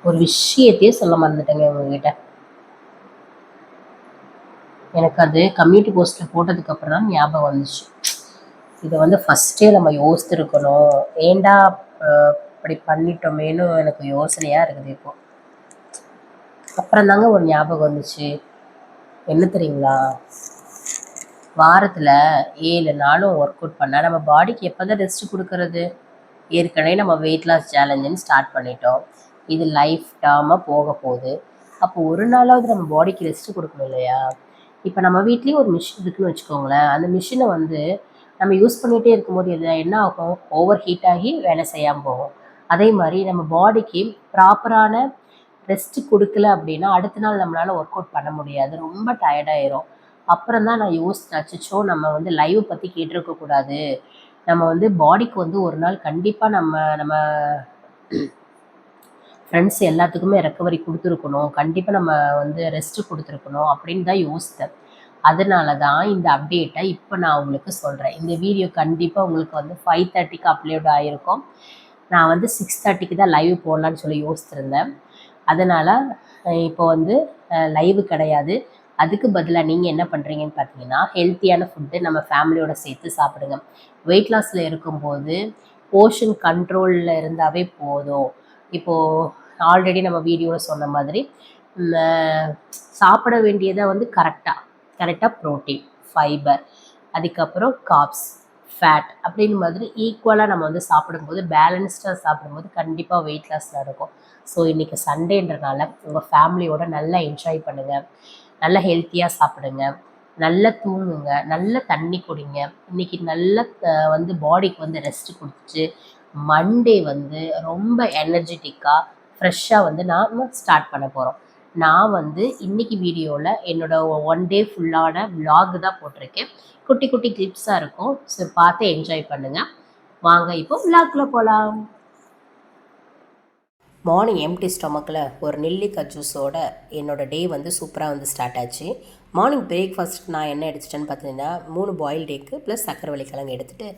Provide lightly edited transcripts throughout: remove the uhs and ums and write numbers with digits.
ஒரு விஷயத்தையே சொல்ல மறந்துட்டேங்க உங்ககிட்ட. எனக்கு அது கம்யூனிட்டி போஸ்ட்ல போட்டதுக்கு அப்புறம் தான் ஞாபகம் வந்துச்சு. இதை வந்து ஃபஸ்ட்டே நம்ம யோசித்திருக்கணும். ஏன்டா இப்படி பண்ணிட்டோமேன்னு எனக்கு யோசனையா இருக்குது இப்போ. அப்புறம் தாங்க ஒரு ஞாபகம் வந்துச்சு. என்ன தெரியுங்களா? வாரத்துல 7 நாளும் ஒர்க் அவுட் பண்ணா நம்ம பாடிக்கு எப்பதான் ரெஸ்ட் குடுக்கறது? ஏற்கனவே நம்ம வெயிட் லாஸ் சேலஞ்சுன்னு ஸ்டார்ட் பண்ணிட்டோம். இது லைஃப் டைமா போக போகுது. அப்போ ஒரு நாளாவது நம்ம பாடிக்கு ரெஸ்ட் குடுக்கணும் இல்லையா? இப்ப நம்ம வீட்லயும் ஒரு மிஷின் இருக்குன்னு வச்சுக்கோங்களேன். அந்த மிஷின வந்து நம்ம யூஸ் பண்ணிட்டே இருக்கும்போது என்ன ஆகும்? ஓவர் ஹீட் ஆகி வேலை செய்யாம போகும். அதே மாரி நம்ம பாடிக்கு ப்ராப்பரான ரெஸ்ட் குடுக்கல அப்படின்னா, அடுத்த நாள் நம்மளால ஒர்க் அவுட் பண்ண முடியாது. ரொம்ப டயர்ட் ஆயிரும். அப்புறம் தான் நான் யோசிச்சேன், அச்சச்சோ! நம்ம வந்து லைவ் பத்தி கேட்டிருக்க கூடாது. நம்ம வந்து பாடிக்கு வந்து ஒரு நாள் கண்டிப்பா நம்ம நம்ம ஃப்ரெண்ட்ஸ் எல்லாத்துக்குமே ரெக்கவரி குடுத்துருக்கணும். கண்டிப்பா நம்ம வந்து ரெஸ்ட் குடுத்துருக்கணும் அப்படின்னு தான் யோசித்தேன். அதனால தான் இந்த அப்டேட்ட இப்ப நான் உங்களுக்கு சொல்றேன். இந்த வீடியோ கண்டிப்பா உங்களுக்கு வந்து 5:30க்கு அப்லோட் ஆயிருக்கும். நான் வந்து 6:30க்கு தான் லைவ் போடலான்னு சொல்லி யோசிச்சிருந்தேன். அதனால இப்போ வந்து லைவ் கிடையாது. அதுக்கு பதிலா நீங்க என்ன பண்றீங்கன்னு பார்த்தீங்கன்னா, ஹெல்த்தியான ஃபுட்டு நம்ம ஃபேமிலியோட சேர்த்து சாப்பிடுங்க. வெயிட் லாஸ்ல இருக்கும்போது போர்ஷன் கண்ட்ரோல்ல இருந்தாவே போதும். இப்போ ஆல்ரெடி நம்ம வீடியோல சொன்ன மாதிரி ம் அ சாப்பிட வேண்டியத வந்து கரெக்ட்டா புரோட்டீன், ஃபைபர், அதுக்கப்புறம் கார்ப்ஸ், ஃபேட் அப்படின்னு மாதிரி ஈக்குவலா நம்ம வந்து சாப்பிடும்போது, பேலன்ஸ்டா சாப்பிடும்போது கண்டிப்பா வெயிட் லாஸ் நடக்கும். ஸோ இன்னைக்கு சண்டேன்றனால உங்க ஃபேமிலியோட நல்லா என்ஜாய் பண்ணுங்க. நல்லா ஹெல்த்தியா சாப்பிடுங்க. நல்லா தூங்குங்க. நல்ல தண்ணி குடிங்க. இன்னைக்கு நல்ல வந்து பாடிக்கு வந்து ரெஸ்ட் குடுத்துட்டு, மண்டே வந்து ரொம்ப எனர்ஜெட்டிக்கா, ஃப்ரெஷ்ஷா வந்து நாம ஸ்டார்ட் பண்ண போறோம். நான் வந்து இன்னைக்கு வீடியோல என்னோட 1 டே ஃபுல்லான விளாக் தான் போட்டிருக்கேன். குட்டி, குட்டி கிளிப்ஸா இருக்கும். ஸோ பார்த்து என்ஜாய் பண்ணுங்க. வாங்க இப்போ விளாக்குள்ள போலாம். மார்னிங் எம்டி ஸ்டொமக்கில் ஒரு நெல்லிக்காய் ஜூஸோட என்னோடய டே வந்து சூப்பராக வந்து ஸ்டார்ட் ஆச்சு. மார்னிங் பிரேக்ஃபாஸ்ட் நான் என்ன எடுத்துட்டேன்னு பார்த்தீங்கன்னா 3 பாயில்டு எக்கு ப்ளஸ் சக்கரவள்ளி கிழங்கு எடுத்துகிட்டு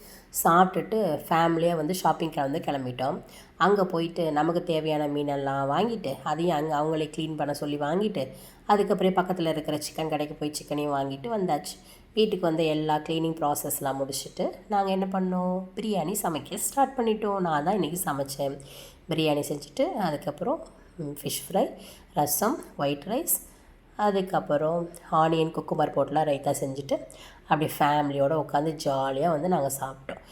சாப்பிட்டுட்டு ஃபேமிலியாக வந்து ஷாப்பிங்க்கு வந்து கிளம்பிட்டோம். அங்கே போயிட்டு நமக்கு தேவையான மீனெல்லாம் வாங்கிட்டு அதையும் அங்கே அவங்களே க்ளீன் பண்ண சொல்லி வாங்கிட்டு அதுக்கப்புறம் பக்கத்தில் இருக்கிற சிக்கன் கடைக்கு போய் சிக்கனையும் வாங்கிட்டு வந்தாச்சு. வீட்டுக்கு வந்து எல்லா க்ளீனிங் ப்ராசஸ்லாம் முடிச்சுட்டு நாங்கள் என்ன பண்ணோம், பிரியாணி சமைக்க ஸ்டார்ட் பண்ணிட்டோம். நான் தான் இன்றைக்கி சமைச்சேன். பிரியாணி செஞ்சுட்டு அதுக்கப்புறம் ஃபிஷ் ஃப்ரை, ரசம், ஒயிட் ரைஸ், அதுக்கப்புறம் ஆனியன் குக்கும்பர் போட்டுலாம் ரைத்தா செஞ்சுட்டு அப்படி ஃபேமிலியோடு உட்காந்து ஜாலியாக வந்து நாங்கள் சாப்பிட்டோம்.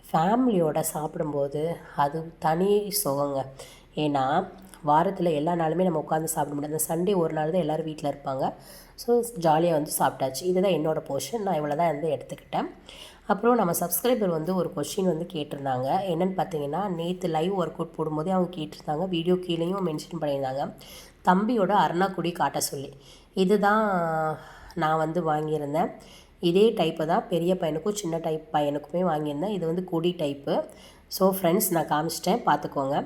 ஃபேமிலியோடு சாப்பிடும்போது அது தனி சுகங்க. ஏன்னா வாரத்தில் எல்லா நாளுமே நம்ம உட்காந்து சாப்பிட முடியாது. அந்த சண்டே ஒரு நாள் தான் எல்லோரும் வீட்டில் இருப்பாங்க. ஸோ ஜாலியாக வந்து சாப்பிட்டாச்சு. இதுதான் என்னோடய போர்ஷன். நான் இவ்வளோ தான் வந்து எடுத்துக்கிட்டேன். அப்புறம் நம்ம சப்ஸ்கிரைபர் வந்து ஒரு கொஸ்டின் வந்து கேட்டிருந்தாங்க. என்னென்னு பார்த்தீங்கன்னா, நேற்று லைவ் ஒர்க் அவுட் போடும்போதே அவங்க கேட்டிருந்தாங்க. வீடியோ கீழேயும் மென்ஷன் பண்ணியிருந்தாங்க, தம்பியோட அருணாக்குடி காட்ட சொல்லி. இதுதான் நான் வந்து வாங்கியிருந்தேன். இதே டைப்பு தான் பெரிய பையனுக்கும் சின்ன டைப் பையனுக்குமே வாங்கியிருந்தேன். இது வந்து கொடி டைப்பு. ஸோ ஃப்ரெண்ட்ஸ் நான் காமிச்சிட்டேன், பார்த்துக்கோங்க.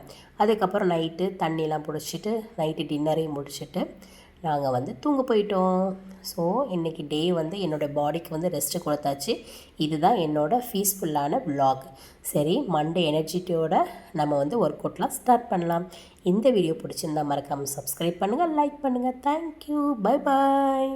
அதுக்கப்புறம் நைட்டு தண்ணியெலாம் பிடிச்சிட்டு நைட்டு டின்னரையும் முடிச்சுட்டு நாங்கள் வந்து தூங்க போயிட்டோம். ஸோ இன்றைக்கி டே வந்து என்னோடய பாடிக்கு வந்து ரெஸ்ட்டு கொடுத்தாச்சு. இதுதான் என்னோடய பீஸ்ஃபுல்லான விலாக். சரி, மண்டே எனர்ஜிட்டியோட நம்ம வந்து ஒர்க் அவுட்லாம் ஸ்டார்ட் பண்ணலாம். இந்த வீடியோ பிடிச்சிருந்தா மறக்காமல் சப்ஸ்கிரைப் பண்ணுங்கள், லைக் பண்ணுங்கள். Thank you, bye bye.